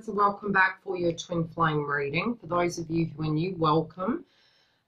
So welcome back for your twin flame reading. For those of you who are new, welcome.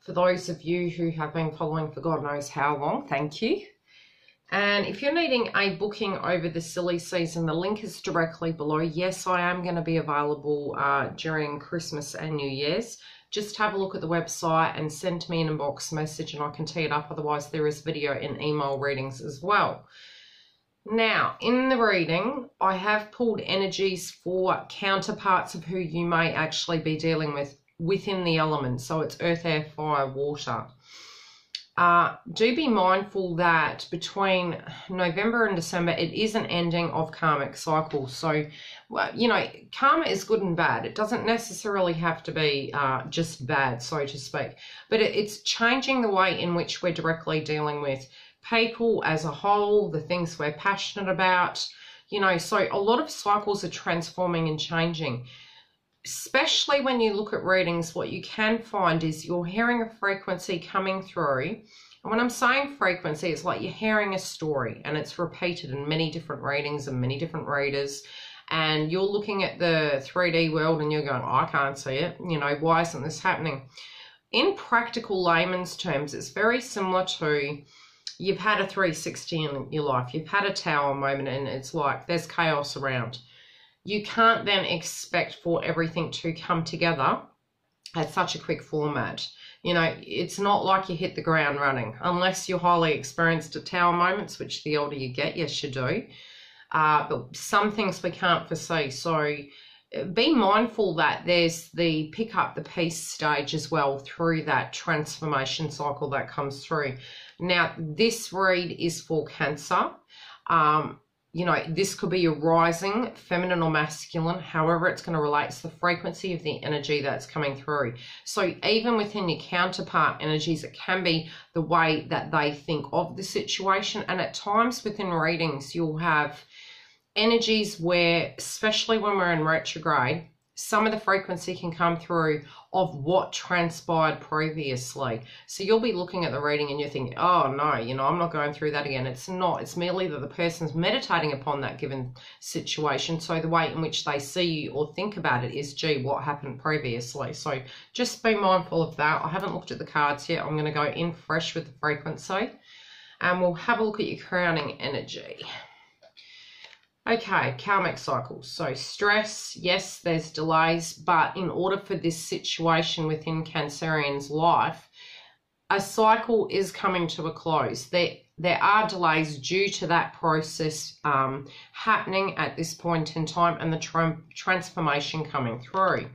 For those of you who have been following for God knows how long, thank you. And if you're needing a booking over the silly season, the link is directly below. Yes, I am going to be available during Christmas and New Year's. Just have a look at the website and send me an inbox message and I can tee it up. Otherwise, there is video and email readings as well. Now, in the reading, I have pulled energies for counterparts of who you may actually be dealing with within the elements. So it's earth, air, fire, water. Do be mindful that between November and December, it is an ending of karmic cycles. So, well, you know, karma is good and bad. It doesn't necessarily have to be just bad, so to speak. But it's changing the way in which we're directly dealing with people as a whole, the things we're passionate about, you know, so a lot of cycles are transforming and changing. Especially when you look at readings, what you can find is you're hearing a frequency coming through. And when I'm saying frequency, it's like you're hearing a story and it's repeated in many different readings and many different readers. And you're looking at the 3D world and you're going, oh, I can't see it. You know, why isn't this happening? In practical layman's terms, it's very similar to you've had a 360 in your life. You've had a tower moment and it's like there's chaos around. You can't then expect for everything to come together at such a quick format. You know, it's not like you hit the ground running unless you're highly experienced at tower moments, which the older you get, yes, you do. But some things we can't foresee. So be mindful that there's the pick up the piece stage as well through that transformation cycle that comes through. Now, this read is for Cancer. You know, this could be a rising, feminine or masculine. However, it's going to relate to the frequency of the energy that's coming through. So even within your counterpart energies, it can be the way that they think of the situation. And at times within readings, you'll have energies where, especially when we're in retrograde, some of the frequency can come through of what transpired previously. So you'll be looking at the reading and you're thinking, oh no, you know, I'm not going through that again. It's not. It's merely that the person's meditating upon that given situation. So the way in which they see you or think about it is, gee, what happened previously? So just be mindful of that. I haven't looked at the cards yet. I'm going to go in fresh with the frequency and we'll have a look at your crowning energy. Okay, karmic cycles. So stress, yes, there's delays, but in order for this situation within Cancerian's life, a cycle is coming to a close. There are delays due to that process happening at this point in time and the transformation coming through.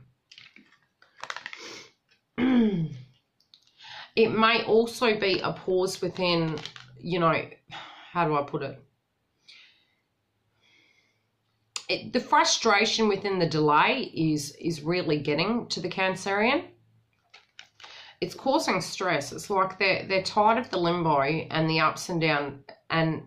It may also be a pause within, you know, how do I put it? The frustration within the delay is really getting to the Cancerian. It's causing stress. It's like they're tired of the limbo and the ups and downs, and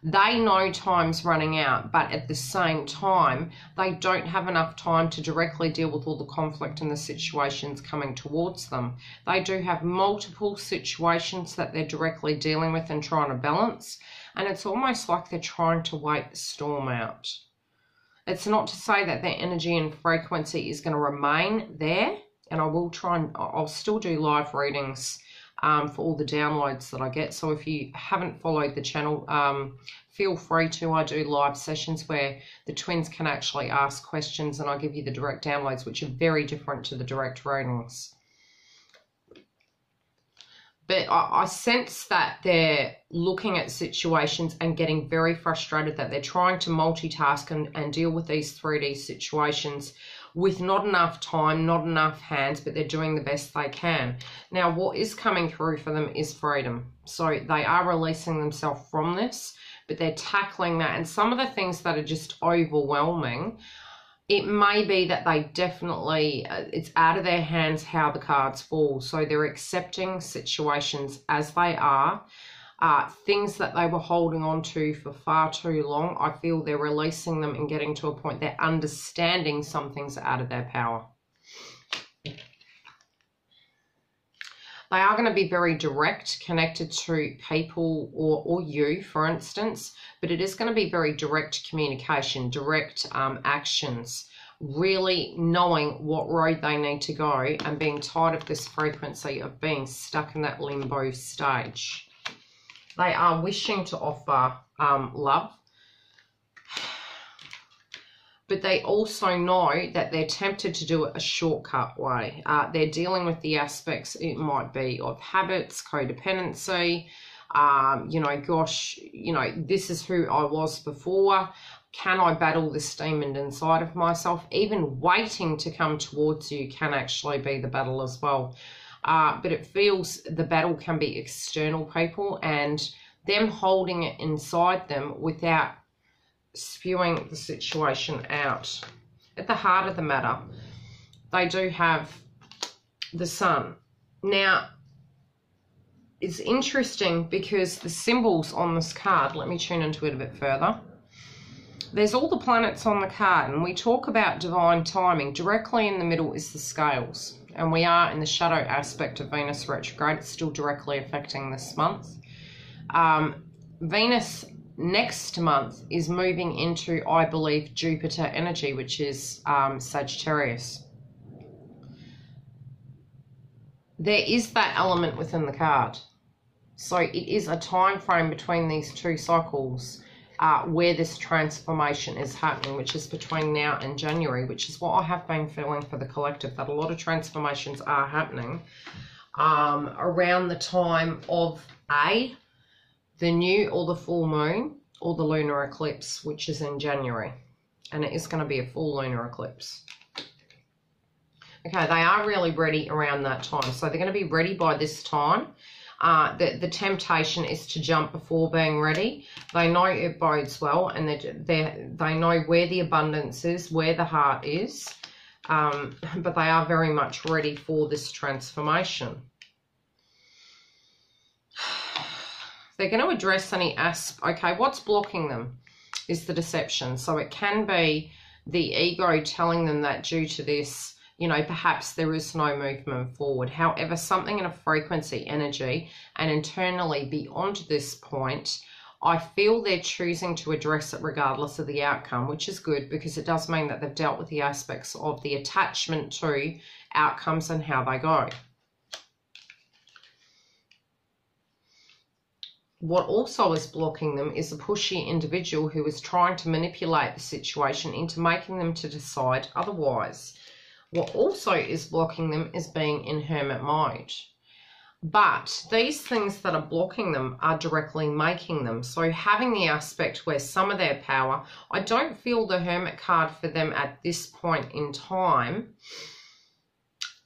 they know time's running out, but at the same time, they don't have enough time to directly deal with all the conflict and the situations coming towards them. They do have multiple situations that they're directly dealing with and trying to balance, and it's almost like they're trying to wait the storm out. It's not to say that their energy and frequency is going to remain there, and I'll still do live readings for all the downloads that I get. So if you haven't followed the channel, feel free to. I do live sessions where the twins can actually ask questions and I give you the direct downloads, which are very different to the direct readings. But I sense that they're looking at situations and getting very frustrated that they're trying to multitask and deal with these 3D situations with not enough time, not enough hands, but they're doing the best they can. Now, what is coming through for them is freedom. So they are releasing themselves from this, but they're tackling that. And some of the things that are just overwhelming, it may be that they definitely, it's out of their hands how the cards fall. So they're accepting situations as they are. Things that they were holding on to for far too long, I feel they're releasing them and getting to a point they're understanding some things are out of their power. They are going to be very direct, connected to people or you, for instance, but it is going to be very direct communication, direct actions. really knowing what road they need to go and being tired of this frequency of being stuck in that limbo stage. They are wishing to offer love, but they also know that they're tempted to do it a shortcut way. They're dealing with the aspects, it might be of habits, codependency, you know, gosh, you know, this is who I was before. Can I battle this demon inside of myself? Even waiting to come towards you can actually be the battle as well. But it feels the battle can be external people and them holding it inside them without spewing the situation out. At the heart of the matter, they do have the Sun. Now, it's interesting because the symbols on this card, let me tune into it a bit further. There's all the planets on the card, and we talk about divine timing. Directly in the middle is the scales, and we are in the shadow aspect of Venus retrograde. It's still directly affecting this month. Venus next month is moving into, I believe, Jupiter energy, which is Sagittarius. There is that element within the card. So it is a time frame between these two cycles where this transformation is happening, which is between now and January, which is what I have been feeling for the collective, that a lot of transformations are happening around the time of the new or the full moon or the lunar eclipse, which is in January. And it is going to be a full lunar eclipse. Okay, they are really ready around that time. So they're going to be ready by this time. The temptation is to jump before being ready. They know it bodes well, and they know where the abundance is, where the heart is, but they are very much ready for this transformation. They're going to address any okay, what's blocking them is the deception. So it can be the ego telling them that due to this, you know, perhaps there is no movement forward. However, something in a frequency, energy, and internally beyond this point, I feel they're choosing to address it regardless of the outcome, which is good because it does mean that they've dealt with the aspects of the attachment to outcomes and how they go. What also is blocking them is a pushy individual who is trying to manipulate the situation into making them to decide otherwise. What also is blocking them is being in hermit mode. But these things that are blocking them are directly making them. So having the aspect where some of their power, I don't feel the hermit card for them at this point in time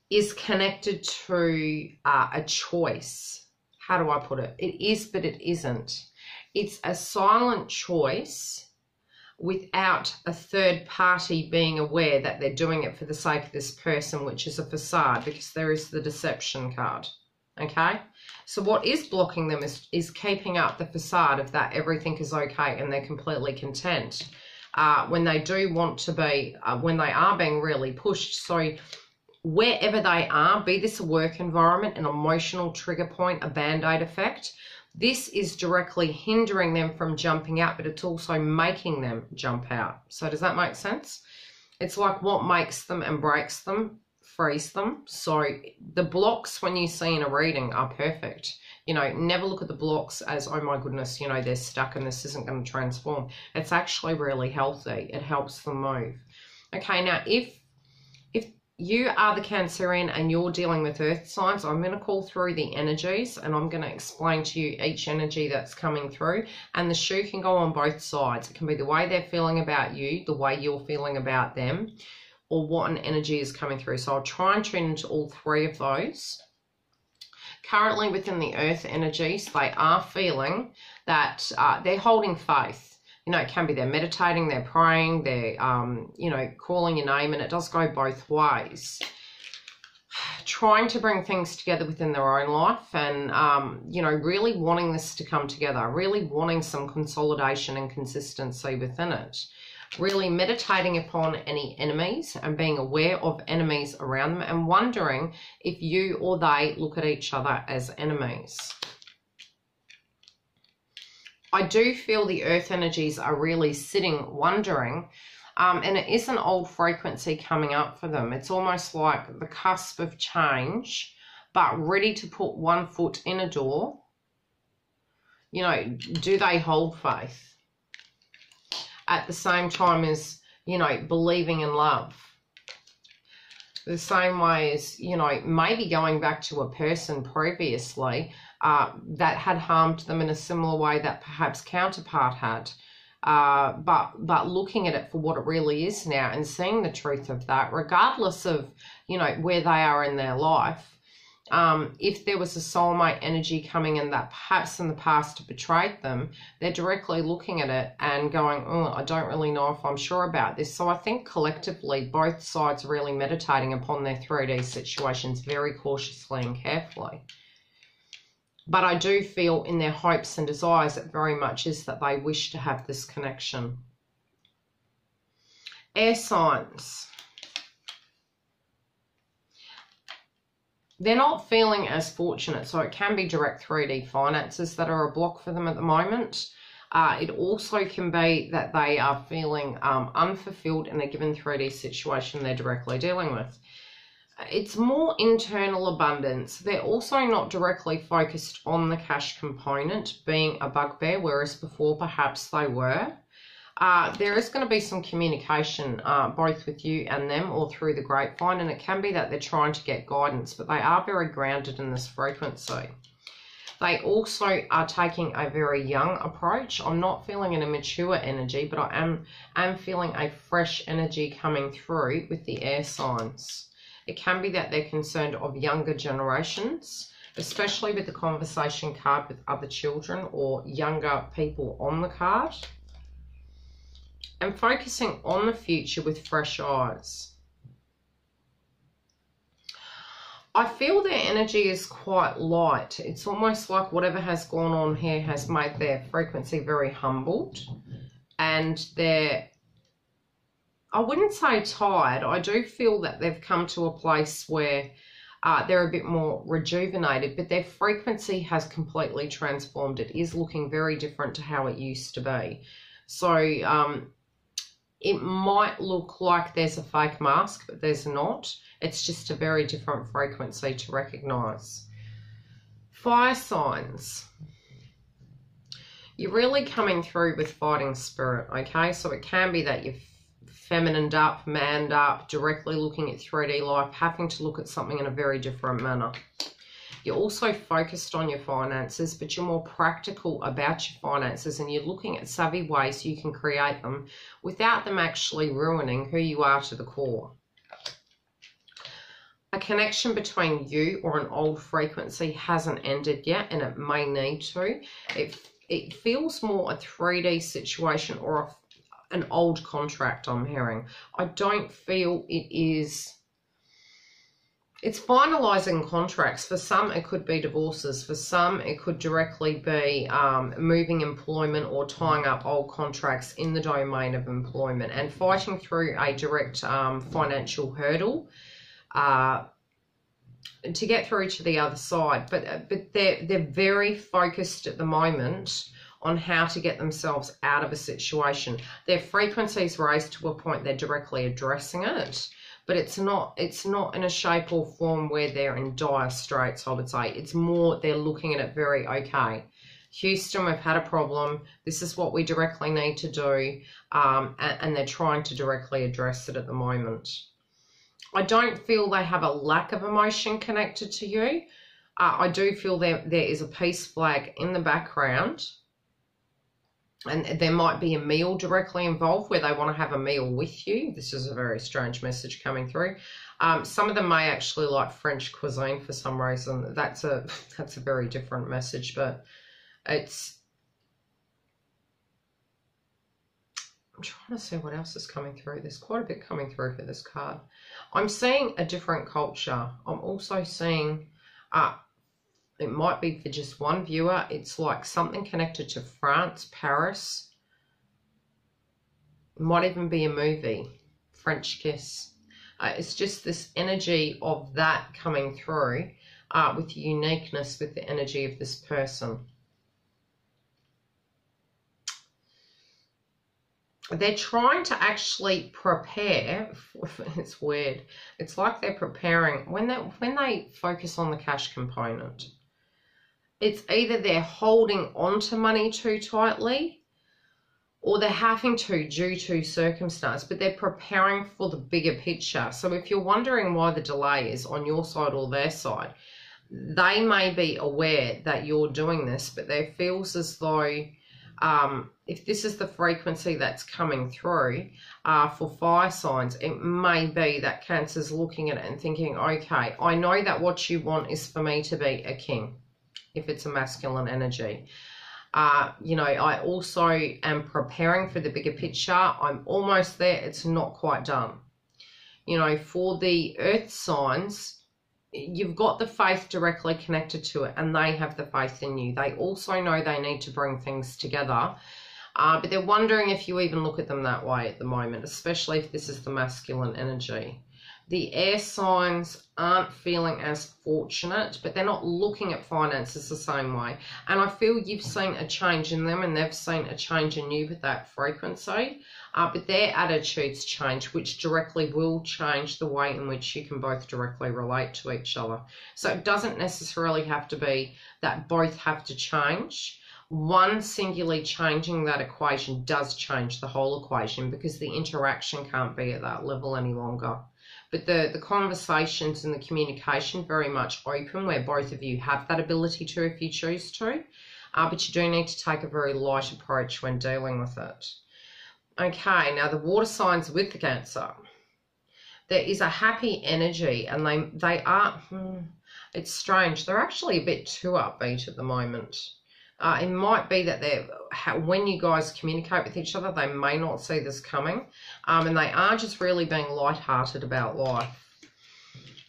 is connected to a choice. How do I put it? It is, but it isn't. It's a silent choice without a third party being aware that they're doing it for the sake of this person, which is a facade, because there is the deception card. Okay, so what is blocking them is keeping up the facade of that everything is okay and they're completely content when they do want to be, when they are being really pushed. So wherever they are, be this a work environment, an emotional trigger point, a band-aid effect, this is directly hindering them from jumping out, but it's also making them jump out. So does that make sense? It's like what makes them and breaks them, frees them. So the blocks when you see in a reading are perfect. You know, never look at the blocks as, oh my goodness, you know, they're stuck and this isn't going to transform. It's actually really healthy. It helps them move. Okay, now if you are the Cancerian and you're dealing with earth signs, I'm going to call through the energies and I'm going to explain to you each energy that's coming through. And the shoe can go on both sides. It can be the way they're feeling about you, the way you're feeling about them, or what an energy is coming through. So I'll try and tune into all three of those. Currently within the earth energies, they are feeling that they're holding faith. You know, it can be they're meditating, they're praying, they're, you know, calling your name, and it does go both ways. Trying to bring things together within their own life and, you know, really wanting this to come together, really wanting some consolidation and consistency within it. Really meditating upon any enemies and being aware of enemies around them and wondering if you or they look at each other as enemies. I do feel the earth energies are really sitting wondering And it is an old frequency coming up for them. It's almost like the cusp of change, but ready to put one foot in a door. You know, do they hold faith? At the same time as, you know, believing in love. The same way as, you know, maybe going back to a person previously that had harmed them in a similar way that perhaps counterpart had. But looking at it for what it really is now and seeing the truth of that, regardless of, you know, where they are in their life. If there was a soulmate energy coming in that perhaps in the past betrayed them, they're directly looking at it and going, oh, I don't really know if I'm sure about this. So I think collectively both sides are really meditating upon their 3D situations very cautiously and carefully. But I do feel in their hopes and desires it very much is that they wish to have this connection. Air signs. They're not feeling as fortunate, so it can be direct 3D finances that are a block for them at the moment. It also can be that they are feeling unfulfilled in a given 3D situation they're directly dealing with. It's more internal abundance. They're also not directly focused on the cash component being a bugbear, whereas before perhaps they were. There is going to be some communication both with you and them or through the grapevine, and it can be that they're trying to get guidance, but they are very grounded in this frequency. They also are taking a very young approach. I'm not feeling an immature energy, but I am feeling a fresh energy coming through with the air signs. It can be that they're concerned of younger generations, especially with the conversation card with other children or younger people on the card. And focusing on the future with fresh eyes. I feel their energy is quite light. It's almost like whatever has gone on here has made their frequency very humbled. And they're, I wouldn't say tired. I do feel that they've come to a place where they're a bit more rejuvenated, but their frequency has completely transformed. It is looking very different to how it used to be. So, it might look like there's a fake mask, but there's not. It's just a very different frequency to recognize. Fire signs. You're really coming through with fighting spirit, okay? So it can be that you're feminined up, manned up, directly looking at 3D life, having to look at something in a very different manner. You're also focused on your finances, but you're more practical about your finances and you're looking at savvy ways you can create them without them actually ruining who you are to the core. A connection between you or an old frequency hasn't ended yet and it may need to. It feels more a 3D situation or an old contract I'm hearing. I don't feel it is... It's finalising contracts. For some, it could be divorces. For some, it could directly be moving employment or tying up old contracts in the domain of employment and fighting through a direct financial hurdle to get through to the other side. But they're very focused at the moment on how to get themselves out of a situation. Their frequency's raised to a point they're directly addressing it. But it's not in a shape or form where they're in dire straits, I would say. It's more they're looking at it very, okay, Houston, we've had a problem. This is what we directly need to do. And they're trying to directly address it at the moment. I don't feel they have a lack of emotion connected to you. I do feel there is a peace flag in the background. And there might be a meal directly involved where they want to have a meal with you. This is a very strange message coming through. Some of them may actually like French cuisine for some reason. That's a very different message, but it's... I'm trying to see what else is coming through. There's quite a bit coming through for this card. I'm seeing a different culture. I'm also seeing... it might be for just one viewer. It's like something connected to France, Paris. It might even be a movie, French Kiss. It's just this energy of that coming through with uniqueness with the energy of this person. they're trying to actually prepare. It's weird. It's like they're preparing when they focus on the cash component. It's either they're holding on to money too tightly, or they're having to due to circumstance, but they're preparing for the bigger picture. So if you're wondering why the delay is on your side or their side, they may be aware that you're doing this, but they feels as though if this is the frequency that's coming through for fire signs, it may be that Cancer's looking at it and thinking, okay, I know that what you want is for me to be a king, if it's a masculine energy. You know, I also am preparing for the bigger picture. I'm almost there. It's not quite done. You know, for the earth signs, you've got the faith directly connected to it, and they have the faith in you. They also know they need to bring things together, but they're wondering if you even look at them that way at the moment, especially if this is the masculine energy. The air signs aren't feeling as fortunate, but they're not looking at finances the same way. And I feel you've seen a change in them, and they've seen a change in you with that frequency. But their attitudes change, which directly will change the way in which you can both directly relate to each other. So it doesn't necessarily have to be that both have to change. One singularly changing that equation does change the whole equation, because the interaction can't be at that level any longer. But the conversations and the communication very much open, where both of you have that ability to if you choose to. But you do need to take a very light approach when dealing with it. Okay, now the water signs with the Cancer. There is a happy energy, and they are, it's strange, they're actually a bit too upbeat at the moment. It might be that when you guys communicate with each other, they may not see this coming, and they are just really being lighthearted about life.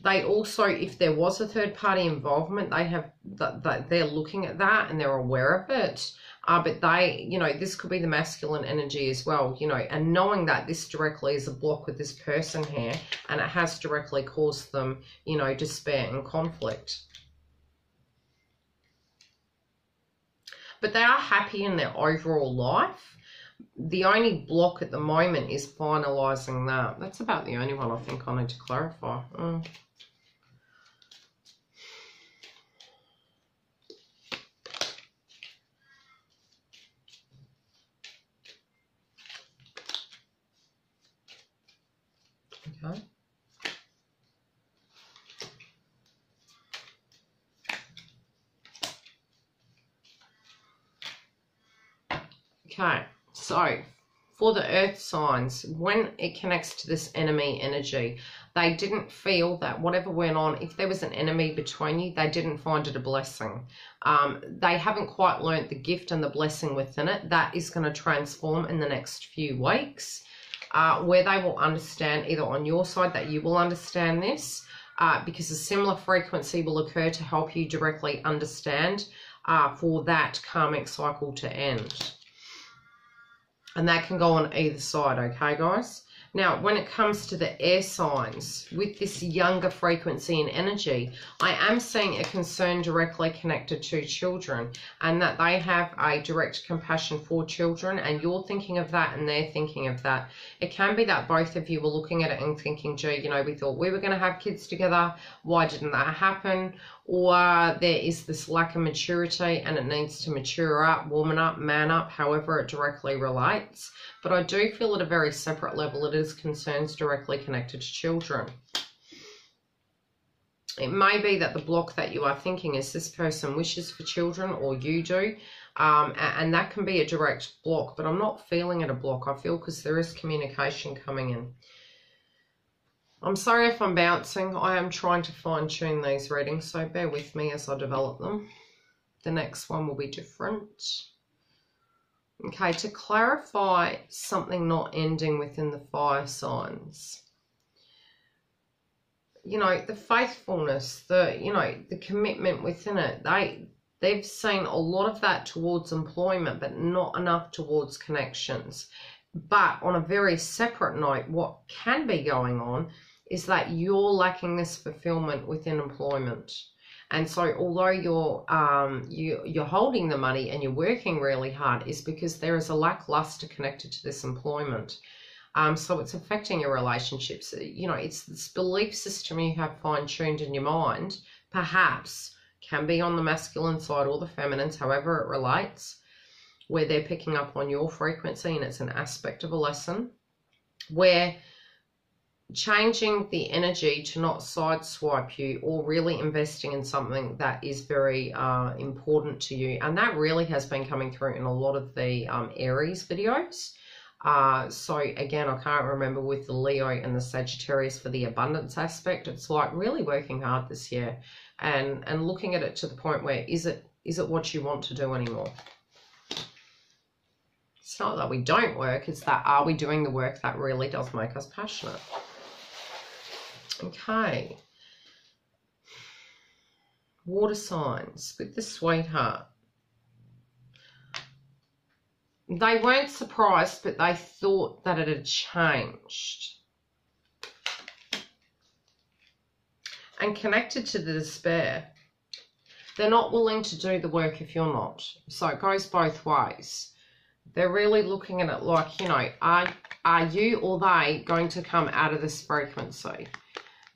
They also, if there was a third-party involvement, they're looking at that and they're aware of it. But they, you know, this could be the masculine energy as well, you know, and knowing that this directly is a block with this person here, and it has directly caused them, you know, despair and conflict. But they are happy in their overall life. The only block at the moment is finalising that. That's about the only one I think I need to clarify. Okay. Okay, so for the earth signs, when it connects to this enemy energy, they didn't feel that whatever went on, if there was an enemy between you, they didn't find it a blessing. They haven't quite learnt the gift and the blessing within it. That is going to transform in the next few weeks, where they will understand, either on your side that you will understand this, because a similar frequency will occur to help you directly understand for that karmic cycle to end. And that can go on either side, okay, guys? Now, when it comes to the air signs, with this younger frequency and energy, I am seeing a concern directly connected to children, and that they have a direct compassion for children, and you're thinking of that and they're thinking of that. It can be that both of you were looking at it and thinking, gee, you know, we thought we were going to have kids together. Why didn't that happen? Or there is this lack of maturity and it needs to mature up, woman up, man up, however it directly relates. But I do feel at a very separate level it is concerns directly connected to children. It may be that the block that you are thinking is this person wishes for children, or you do, and that can be a direct block, but I'm not feeling it a block. I feel because there is communication coming in. I'm sorry if I'm bouncing. I am trying to fine-tune these readings, so bear with me as I develop them. The next one will be different. Okay, to clarify something not ending within the fire signs. You know, the faithfulness, the commitment within it, they've seen a lot of that towards employment, but not enough towards connections. But on a very separate note, what can be going on is that you're lacking this fulfillment within employment. And so although you're holding the money and you're working really hard, is because there is a lackluster connected to this employment. So it's affecting your relationships. You know, it's this belief system you have fine-tuned in your mind, perhaps can be on the masculine side or the feminine, however it relates, where they're picking up on your frequency, and it's an aspect of a lesson where changing the energy to not sideswipe you, or really investing in something that is very important to you. And that really has been coming through in a lot of the Aries videos. So again, I can't remember with the Leo and the Sagittarius for the abundance aspect. It's like really working hard this year and looking at it to the point where is it what you want to do anymore? It's not that we don't work, it's that are we doing the work that really does make us passionate? Okay. Water signs with the Sweetheart. They weren't surprised, but they thought that it had changed. And connected to the Despair, they're not willing to do the work if you're not. So it goes both ways. They're really looking at it like, you know, are you or they going to come out of this frequency?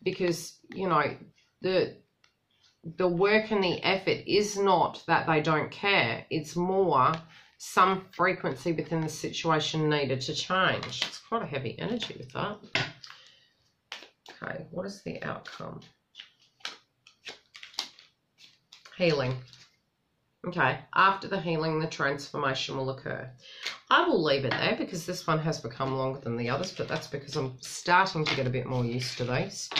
Because, you know, the work and the effort is not that they don't care. It's more some frequency within the situation needed to change. It's quite a heavy energy with that. Okay, what is the outcome? Healing. Okay, after the healing, the transformation will occur. I will leave it there because this one has become longer than the others, but that's because I'm starting to get a bit more used to these.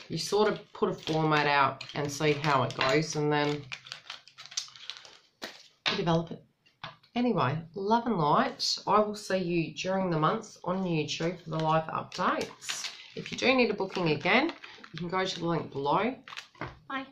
You sort of put a format out and see how it goes, and then you develop it. Anyway, love and light. I will see you during the month on YouTube for the live updates. If you do need a booking again, you can go to the link below. Bye.